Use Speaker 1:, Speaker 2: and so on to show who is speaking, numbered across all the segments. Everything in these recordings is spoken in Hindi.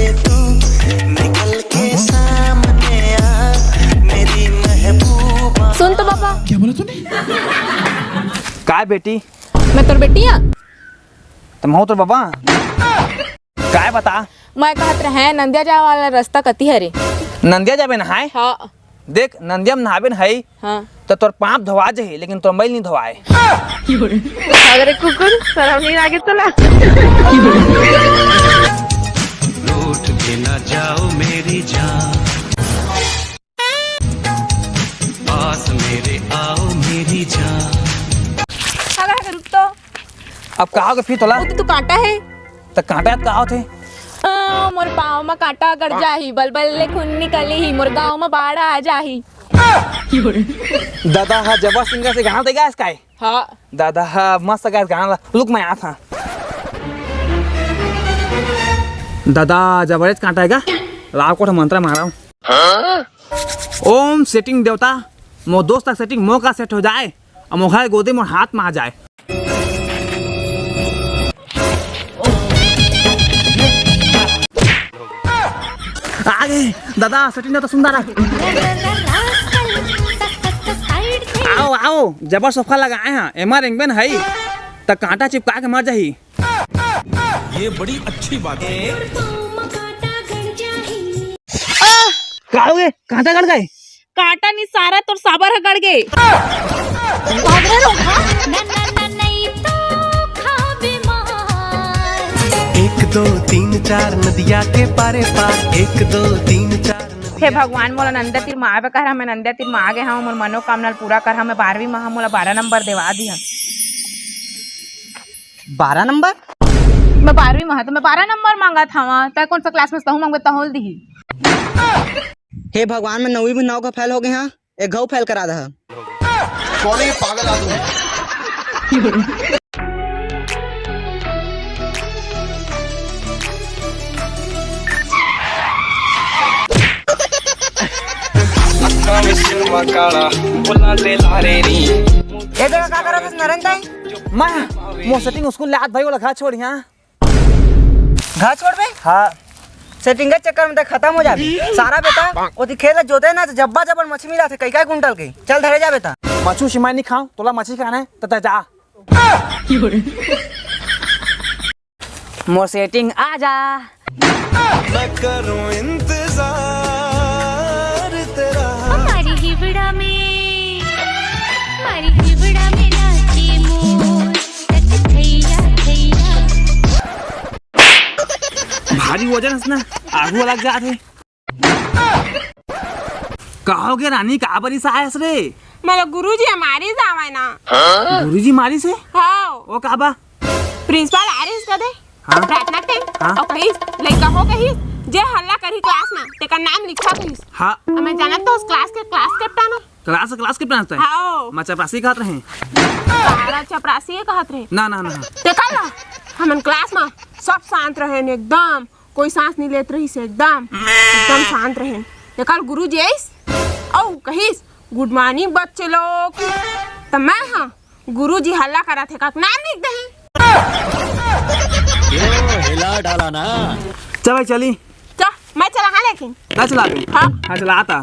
Speaker 1: से तू निकल के सामने आ मेरी महबूबा।
Speaker 2: सुन तो पापा।
Speaker 3: क्या बोला तूने?
Speaker 4: काय बेटी?
Speaker 2: मैं तोर बेटी हाँ।
Speaker 4: तुम हो तो बाबा काय बता?
Speaker 2: मैं कहत रहे नंदिया जाए वाला रास्ता कती है रे?
Speaker 4: नंदिया जाबे नहाए?
Speaker 2: हाँ।
Speaker 4: देख नंदिया में नहाबे नहाई
Speaker 2: हाँ।
Speaker 4: तो तोर पाप धोवा जाही लेकिन तोर मैल नहीं धोवाए।
Speaker 2: अगर कुकुर शर्म नहीं आगे चला।
Speaker 1: रूठ के ना जाओ मेरी जान पास मेरे आओ मेरी जान।
Speaker 2: अगर रुक तो
Speaker 4: अब कहा के फिर तोला
Speaker 2: वो तो कांटा है।
Speaker 4: तो कांटा कहा थे?
Speaker 2: मोर पाँव में कांटा गड़ जाही बलबल ले खून निकली ही मोर गाँव में बाढ़ आ जाही।
Speaker 4: दादा हा जबर सिंगर से गाना देगा इसका?
Speaker 2: हाँ।
Speaker 4: दादा हा मस्त गाना गाना लुक मैं आया था। दादा जबरदस्त कांटा है लाव को मंत्र मारा हूँ। ओम सेटिंग देवता मो दोस्त तक सेटिंग मो का सेट हो जाए और मोखा गोदी मोर हाथ में आ जाए। आगे दादा सेटिंग तो सुंदर है। आओ आओ जबर सोफा लगाए हैं एमा रेंगबेन है तो कांटा चिपका के मर जाही।
Speaker 3: ये बड़ी अच्छी बात है।
Speaker 4: काओगे कांटा गड़ गए?
Speaker 2: कांटा नहीं सारा तो साबर है गड़ गए।
Speaker 1: एक दो तीन चार नदिया के पारे पार एक दो तीन चार।
Speaker 2: हे भगवान मोला नंदा तीर माँ कह रहा मैं नंदा तीर माँ आगे हाँ मोर मनोकामना पूरा कर हाँ मैं 12वीं में मोला 12 नंबर देवा दी।
Speaker 5: 12 नंबर?
Speaker 2: मैं 12वीं में तो मैं 12 नंबर मांगा था वहाँ तय कौन सा क्लास में तहु मांगे तहोल दी।
Speaker 5: हे भगवान मैं 9वीं में 9 का फेल हो गए हाँ एक घऊ फेल करा दहा।
Speaker 3: कौन है पागल आदमी?
Speaker 5: ए देखा का करा बस नरेंद्र भाई?
Speaker 4: मैं मो सेटिंग उसको लात भाई वाला घा छोड़ यहाँ।
Speaker 5: घर छोड़ बे?
Speaker 4: हाँ
Speaker 5: सेटिंग के चक्कर में तो खत्म हो जाबी सारा बेटा। वो खेल जोते ना तो जब्बा जबर मछली मिला थे कई कई कुंटल के। चल धरे जा बेटा।
Speaker 4: मछू शिमाई नहीं खाऊं तोला मछली खाना है तो जा।
Speaker 2: मोर सेटिंग आ जा।
Speaker 1: मैं करूं इंतजार तेरा।
Speaker 6: हमारी हिबड़ा में नाचे मोर तक थैया थैया।
Speaker 4: भारी वजन है ना आगू लग जाते। कहोगे रानी का बरी सायस रे?
Speaker 2: मेरे गुरुजी हमारी जावे ना।
Speaker 4: गुरुजी मारी से?
Speaker 2: हाँ।
Speaker 4: वो काबा?
Speaker 2: प्रिंसिपल आरिस का दे।
Speaker 4: हाँ।
Speaker 2: प्रार्थना टे।
Speaker 4: हाँ।
Speaker 2: और कहीं लड़का हो कहीं जे हल्ला करी क्लास में तेका नाम लिखा कहीं।
Speaker 4: हाँ।
Speaker 2: मैं जानत तो उस क्लास कैप्टन है।
Speaker 4: क्लास के प्रांत है?
Speaker 2: हाँ।
Speaker 4: मैं चपरासी कहत रहे।
Speaker 2: सारा चपरासी कहत रहे।
Speaker 4: ना ना ना
Speaker 2: देखा ला हमन क्लास में सब शांत रहे ने एकदम कोई सांस नहीं लेत रही से एकदम शांत रहे। देखा गुरुजी आइस औ कहिस गुड मॉर्निंग बच्चे लोग तो मैं हाँ गुरुजी हल्ला करा थे का नाम लिख दे।
Speaker 3: हिला डाला ना।
Speaker 4: चल भाई चली।
Speaker 2: चल मैं चला हाँ लेकिन।
Speaker 4: ना चला गई?
Speaker 2: हाँ।
Speaker 4: हाँ चला आता।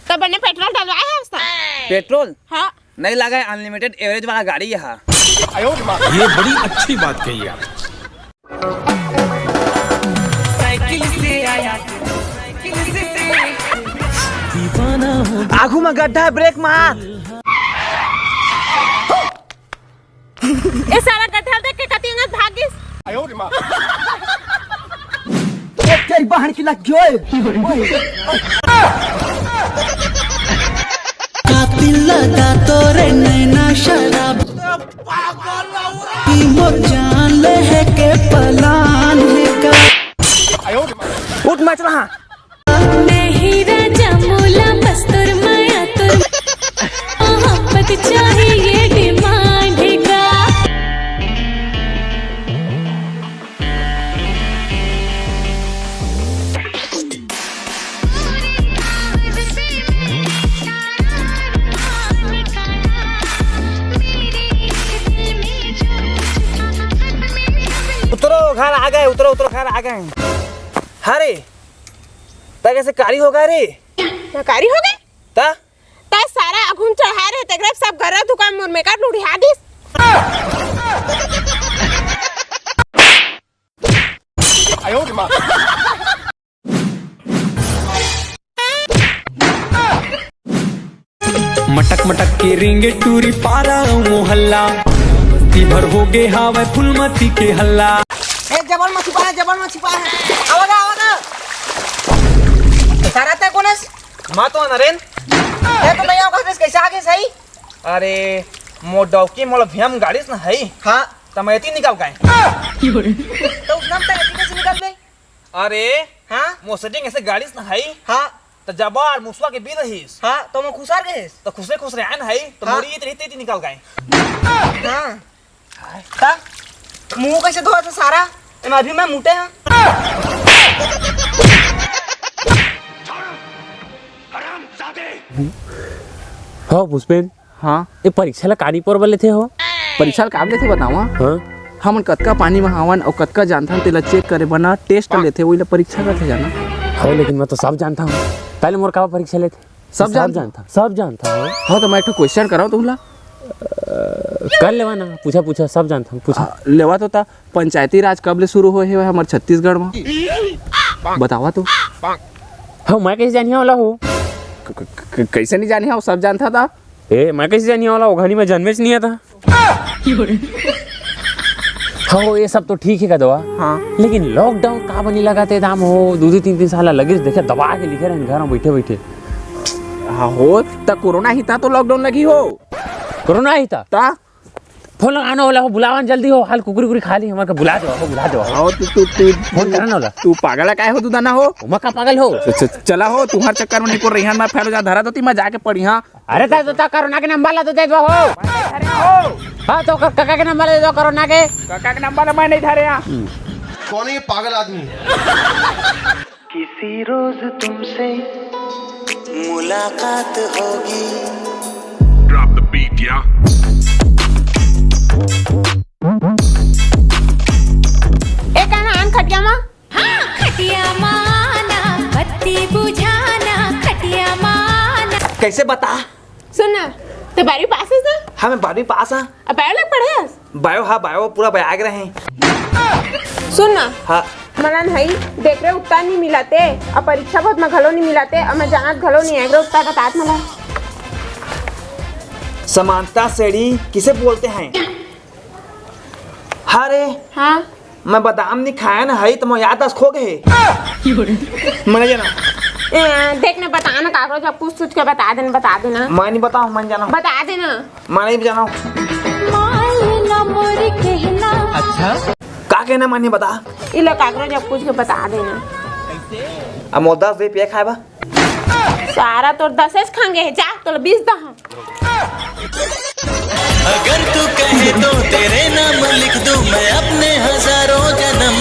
Speaker 2: तब मैंने पेट्रोल डलवाया है उसका।
Speaker 4: पेट्रोल?
Speaker 2: हाँ।
Speaker 4: नहीं लगा है अनलिमिटेड एवरेज वाला गाड़ी यहाँ।
Speaker 3: ये बड़ी अच्छी बात कही है।
Speaker 1: साइकिल से आया दीवाना हो।
Speaker 4: आगू में गड्ढा है ब्रेक मार।
Speaker 2: ये सारा गड्ढा देख के कतिंगा भागिस।
Speaker 5: तेरी बहन की लग गई।
Speaker 1: कातिल लगा तोरे नैना शराब मोर जान ले है के पलान है का।
Speaker 4: उठ मैं चला।
Speaker 6: नहीं राजा मोला बस्तुर माया तुर मोहब्बत चाहिए डिमांड का।
Speaker 4: घर आ गए, उतरो उतरो घर आ गए। अरे ता कैसे कारी हो गए रे?
Speaker 2: कारी हो गए
Speaker 4: ता
Speaker 2: ता सारा अघुन चढ़ा रहे तेरे सब घर दुकान मोर में काट लूटी हादिस।
Speaker 1: मटक मटक के रेंगे टूरी पारा मोहल्ला, मस्ती भर हो गे हावे फुलमती के हल्ला।
Speaker 5: ए जबल में छिपा है, जबल में छिपा है। आवागा आवागा सारा ते कोनस
Speaker 4: मां तो नरेन
Speaker 5: ए तो नहीं आवागा कैसे आगे सही।
Speaker 4: अरे मो डौकी मोला भीम गाड़ी से है।
Speaker 5: हां
Speaker 4: तमैती निकाल गए
Speaker 5: तो उस नाम तक कैसे निकल गई।
Speaker 4: अरे
Speaker 5: हां
Speaker 4: मो सेटिंग ऐसे गाड़ी से है
Speaker 5: हां
Speaker 4: तो जबार मुसवा के बीच रहीस
Speaker 5: हां तो मैं खुशार गए
Speaker 4: तो खुशे खुश रहन है तो
Speaker 5: हाँ।
Speaker 4: मोरी इतनी इतनी निकाल गए।
Speaker 5: हां ता मुंह कैसे धोआ था सारा मैं अभी मैं मुटे हैं।
Speaker 7: हो पुष्पेन
Speaker 8: हाँ
Speaker 7: ये परीक्षा ला कानी पर वाले थे हो।
Speaker 8: परीक्षा काम लेते बतावा
Speaker 7: हाँ
Speaker 8: हमन कतका पानी में हवन और कतका जानथन तेला चेक करे बना टेस्ट लेते वही ला परीक्षा करते जाना।
Speaker 7: हो लेकिन मैं तो सब जानता हूँ। पहले मोर का परीक्षा लेते
Speaker 8: सब जानता?
Speaker 7: सब जानता हूँ।
Speaker 8: हाँ तो मैं एक क्वेश्चन कराओ तुमला
Speaker 7: कर लेवा ना, पूछा पूछा सब जानता हूँ पूछा।
Speaker 8: लेवा तो पंचायती राज कब ले शुरू होए है हमारे छत्तीसगढ़ में बतावा तो।
Speaker 7: हो मैं कैसे जानिया वाला हूँ।
Speaker 8: कैसे नहीं जानी है वो सब जानता था।
Speaker 7: ए मैं कैसे जानिया वाला घनी में जन्मेच नहीं था। हो ये सब तो ठीक है का दवा
Speaker 8: हाँ
Speaker 7: लेकिन लॉकडाउन का बनी लगाते दाम हो 2-3 साल लगे देखे दबा के लिखे रहे घर में बैठे बैठे।
Speaker 8: हाँ हो तब कोरोना ही था तो लॉकडाउन लगी हो।
Speaker 7: कोरोना ही था
Speaker 8: ता
Speaker 7: फोन लगाना वाला हो बुलावन जल्दी हो हाल कुकुरी कुकुरी खा ली हमारे बुला दो हो बुला दो
Speaker 8: हो तू
Speaker 7: फोन करना वाला
Speaker 8: तू पागल काहे हो तू दाना हो।
Speaker 7: मैं का पागल हो।
Speaker 8: चला हो तुम्हारे चक्कर में निको रही मैं फैलो जा धरा दो मैं जाके पढ़ी। हाँ
Speaker 7: अरे तो कोरोना के नंबर ला तो दे दो हो। हाँ तो काका के नंबर दे दो कोरोना के।
Speaker 8: काका के नंबर मैं नहीं धरे।
Speaker 3: कौन है ये पागल आदमी?
Speaker 1: किसी रोज तुमसे मुलाकात होगी।
Speaker 3: Drop the beat, yeah.
Speaker 2: एक आन खटिया मां
Speaker 6: हाँ खटिया माना बत्ती बुझाना खटिया माना।
Speaker 4: कैसे बता?
Speaker 2: सुन ना ते बारी पास है ना
Speaker 4: हाँ मैं 12वीं पास हाँ।
Speaker 2: अब बायो लग पढ़े हस
Speaker 4: बायो हाँ बायो पूरा बयाग रहे हैं।
Speaker 2: सुन ना
Speaker 4: हाँ
Speaker 2: मना नहीं देख रहे उत्तर नहीं मिलाते अब परीक्षा बहुत में घलो नहीं मिलाते अब मैं जानत घलो नहीं है उत्तर बतात मला।
Speaker 4: समानता श्रेणी किसे बोलते हैं? अरे
Speaker 2: हाँ
Speaker 4: मैं बादाम नहीं खाया ना है तो मैं याद खो गए। मैंने जाना
Speaker 2: देखने बताना कागज जब पूछ के बता देना
Speaker 4: मैं नहीं बताऊँ मैं जाना
Speaker 2: बता देना
Speaker 4: मैं नहीं जाना।
Speaker 6: मालना मोर कहना
Speaker 4: का कहना मैं नहीं बता।
Speaker 2: इला कागज जब पूछ के बता देना।
Speaker 4: अब मोर 10 रुपये खाए बा
Speaker 2: सारा तोर 10 खाएंगे जा तो 20 दहा।
Speaker 1: अगर तू कहे तो तेरे नाम लिख दूं मैं अपने हजारों जन्म।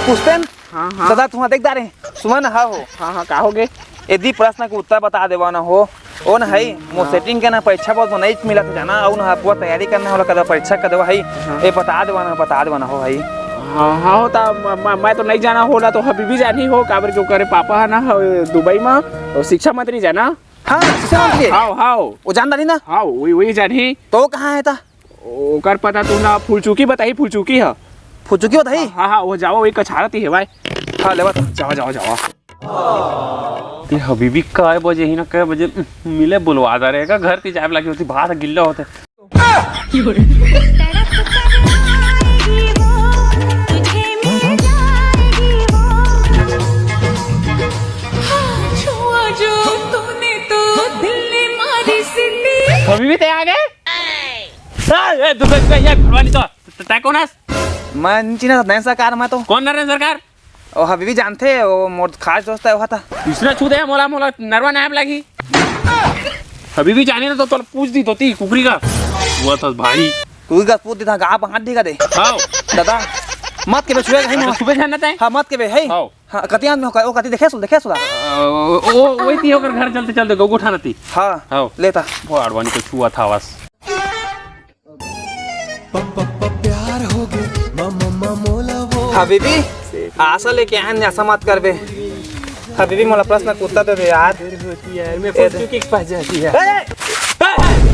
Speaker 4: पुष्पेन
Speaker 8: हाँ हाँ
Speaker 4: दादा तुम्हारा देख दारे सुमन हाँ हो
Speaker 8: हाँ का हो गए
Speaker 4: यदि प्रश्न के उत्तर बता देवा ना हो ओ ना है मो सेटिंग के ना परीक्षा बहुत नहीं मिला था जाना और ना पूरा तैयारी करना होला कदा परीक्षा कर देवा है ये बता देवा ना हो भाई।
Speaker 8: हाँ हाँ होता मैं तो नहीं जाना हो ना तो अभी भी जानी हो काबर क्यों करे पापा है ना दुबई में शिक्षा मंत्री जाना।
Speaker 4: हाँ
Speaker 8: हाँ हाँ
Speaker 4: वो जानदारी ना
Speaker 8: हाँ वही जानी
Speaker 4: तो कहाँ है था
Speaker 8: ओकर पता तू ना फूलचुकी बताई फूलचुकी है।
Speaker 4: फुचुकी बताई
Speaker 8: हाँ हाँ वो जाओ वही कछारती है भाई।
Speaker 4: हाँ लेवा
Speaker 8: जाओ
Speaker 7: ये हबीबी काय बजे ही ना काय बजे मिले बुलवा दा रहेगा घर की जाए लगी होती बाहर गिल्ला होते।
Speaker 6: तड़प कर आएगी वो तुझे मिल जाएगी वो। हाँ, छुआ जो तूने तो दिल ने मारी सिली।
Speaker 7: हबीबी ते आ गए दूसरा ये घरवाली तो तय कौन है?
Speaker 4: मैं नीचे ना नैन सरकार मैं तो
Speaker 7: कौन नरेंद्र सरकार?
Speaker 4: ओ हबीबी जानते वो मोर खास दोस्त है वो था
Speaker 7: इसने छू दे मोला मोला नरवा नाम लगी। हबीबी जानी ना तो पूछ दी तो ती कुकरी का हुआ था भाई
Speaker 4: कोई का पूछ था आप हाथ दिखा दे।
Speaker 7: हाँ
Speaker 4: दादा मत के बे छुएगा है ना
Speaker 7: सुबह जाना था।
Speaker 4: हाँ मत के बे है
Speaker 7: हाँ
Speaker 4: हाँ कतियान में ओ कति देखे सो
Speaker 7: ओ वही थी होकर घर चलते चलते गौ उठाना थी।
Speaker 4: हाँ
Speaker 7: हाँ
Speaker 4: लेता
Speaker 7: वो आड़वानी को छुआ था बस।
Speaker 4: हबीबी आशा लेके आन ऐसा मत करबे हबीबी मला प्रश्न उत्तर दे दे यार
Speaker 7: मैं फोटो किक पास जाती है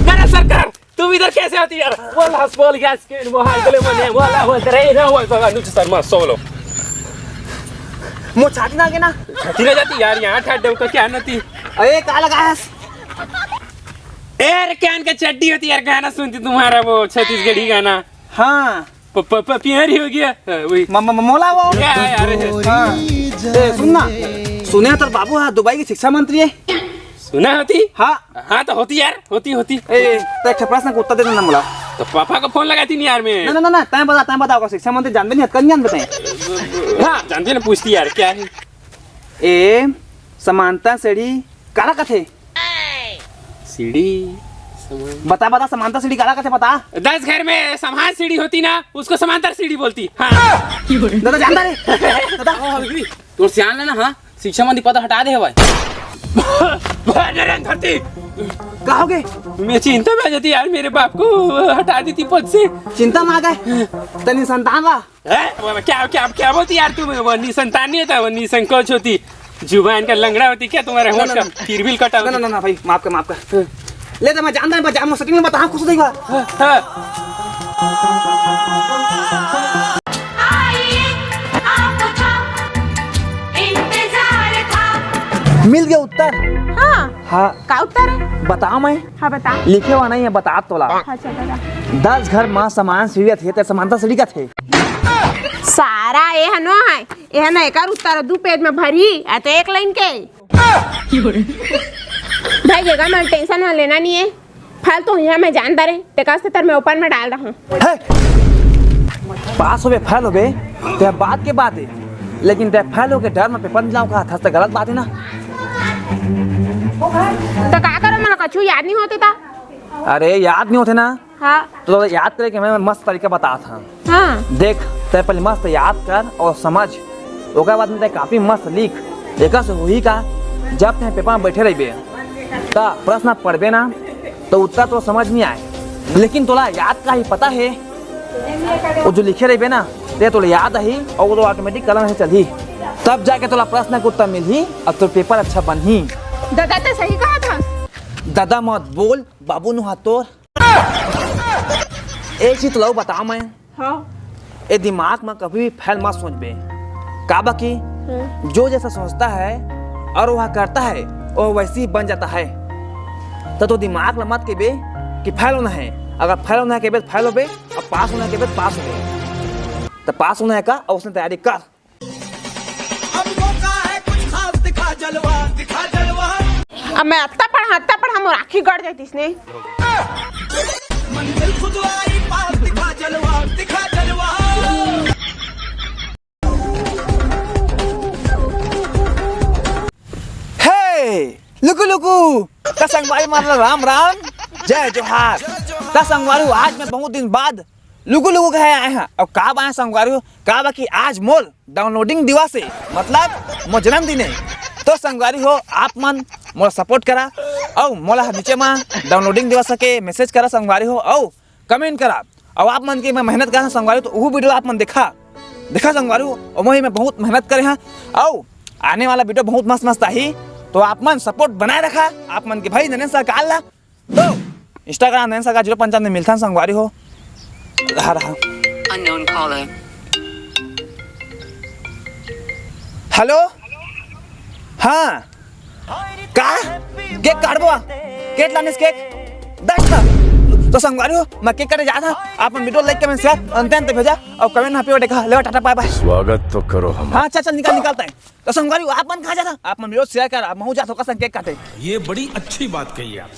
Speaker 7: मेरा सरकार तुम इधर कैसे आती यार वाला बोल गैस के मोहाल गले मने वाला हो रे ना हो तो नुच सर मा सोलो
Speaker 4: मो छाती ना के ना
Speaker 7: छाती ना जाती यार यहाँ ठहर दे तो क्या नती
Speaker 4: अरे का लगा है
Speaker 7: यार कैन का चड्डी होती यार गाना सुनती तुम्हारा वो छत्तीसगढ़ी गाना
Speaker 4: हाँ
Speaker 7: प्यारी हो गया वही
Speaker 4: मोला वो
Speaker 7: क्या यार
Speaker 4: हाँ सुनना सुने तो बाबू हाँ दुबई की शिक्षा मंत्री है
Speaker 7: सुना होती
Speaker 4: हाँ
Speaker 7: हाँ तो होती यार होती
Speaker 4: तो एक प्रश्न को उत्तर दे देना मोला
Speaker 7: तो पापा को फोन लगाती नहीं यार मैं
Speaker 4: ना टाइम बताओ शिक्षा मंत्री जानते नहीं कल जान बताए
Speaker 7: हाँ जानते ना पूछती यार क्या है
Speaker 4: ए समानता सीढ़ी काला कथे
Speaker 7: सीढ़ी
Speaker 4: बता समानता सीढ़ी काला कथे बता
Speaker 7: 10 घर में समान सीढ़ी होती ना उसको समांतर सीढ़ी बोलती हाँ
Speaker 4: दादा जानता रे दादा
Speaker 5: तो सियान लेना हाँ शिक्षा मंत्री पद हटा दे भाई
Speaker 7: धरती
Speaker 4: कहोगे
Speaker 7: मैं चिंता में आ जाती यार मेरे बाप को हटा देती पद से
Speaker 4: चिंता में आ गए तनी संतान ला
Speaker 7: क्या क्या क्या बोलती यार तुम वो निसंतान नहीं होता वो निसंकोच होती जुबान का लंगड़ा होती क्या तुम्हारे होंठ का फिर भी कटा
Speaker 4: ना भाई माफ कर ले तो मैं जानता है बजा सेटिंग में बता कुछ देगा मिल गया उत्तर हाँ
Speaker 2: का उत्तर है
Speaker 4: बताओ मैं
Speaker 2: हाँ बता
Speaker 4: लिखे हुआ नहीं है बता तोला
Speaker 2: अच्छा बता
Speaker 4: 10 घर माँ समान सीढ़ी थे ते समानता सीढ़ी का थे
Speaker 2: सारा ये हनो है ये ना एक उत्तर 2 पेज में भरी है तो 1 लाइन के भाई जगह में टेंशन ना लेना नहीं है फालतू यहाँ मैं जानता रहे टेकास्ते तर मैं ओपन में डाल रहा हूँ
Speaker 4: पास हो गए फेल हो गए तो बात के बात है लेकिन ते फेल हो के डर में पेपर मिलाऊं का था तो गलत बात है ना
Speaker 2: तो का करो मला कछु याद नहीं होते था
Speaker 4: अरे याद नहीं होते ना
Speaker 2: हाँ
Speaker 4: तो याद करे कि मैं मस्त तरीका बता था
Speaker 2: हाँ
Speaker 4: देख ते पहले मस्त याद कर और समझ ओकर बाद में ते काफी मस्त लिख एक से हुई का जब ते पेपर में बैठे रहिबे ता प्रश्न पढ़बे ना तो उत्तर तो समझ नहीं आए लेकिन तोला याद का ही पता है वो जो लिखे रहिबे ना ते तोला याद ही और वो तो ऑटोमेटिक कलम से चलही तब जाके तोला प्रश्न का उत्तर मिलही और तो पेपर अच्छा बनही
Speaker 2: दादा तो सही कहा था
Speaker 4: दादा मत बोल बाबू नु हाथ तोड़ एक चीज तो बताओ मैं
Speaker 2: हाँ
Speaker 4: ये दिमाग में कभी भी फैल मत सोच बे का बाकी जो जैसा सोचता है और वह करता है वो वैसे ही बन जाता है तो दिमाग में मत के बे कि फैल होना है अगर फैल होना है के बाद फैल हो बे और पास होना है के बाद पास हो बे तो पास होना है का और उसने तैयारी कर
Speaker 2: अब मैं अत्ता पढ़ा मोर आँखी गड़ जाती इसने
Speaker 4: लुकु लुकु का संगवारी मारला राम राम जय जोहार का संगवारी आज मैं बहुत दिन बाद लुकु लुकु कहे आए हैं और का आए संगवारी का कि आज मोर डाउनलोडिंग दिवस है मतलब मोर जन्मदिन है तो संगवारी हो आप मन मोला सपोर्ट करा और मोला नीचे में डाउनलोडिंग दिवस के मैसेज करा संगवारी हो और कमेंट करा और आप मन की मैं मेहनत करा संगवारी तो वो वीडियो आप मन देखा संगवारी हो और वही मैं बहुत मेहनत करे हैं और आने वाला वीडियो बहुत मस्त मस्त आई तो आप मन सपोर्ट बनाए रखा आप मन के भाई नरेंद्र सर काल ला तो इंस्टाग्राम नरेंद्र सर का 055 में मिलता संगवारी हो रहा हेलो हाँ का केक काटबो केक लाने केक 10 तो संगवारी हो मैं केक काटे जा था आप मन वीडियो लाइक कमेंट शेयर अंत भेजा और कमेंट हैप्पी बर्थडे का ले टाटा बाय बाय
Speaker 3: स्वागत तो करो हम
Speaker 4: हाँ चल निकालता है तो संगवारी आप मन खा जाता आप मन वीडियो शेयर कर मैं जाता केक काटे
Speaker 9: ये बड़ी अच्छी बात कही आप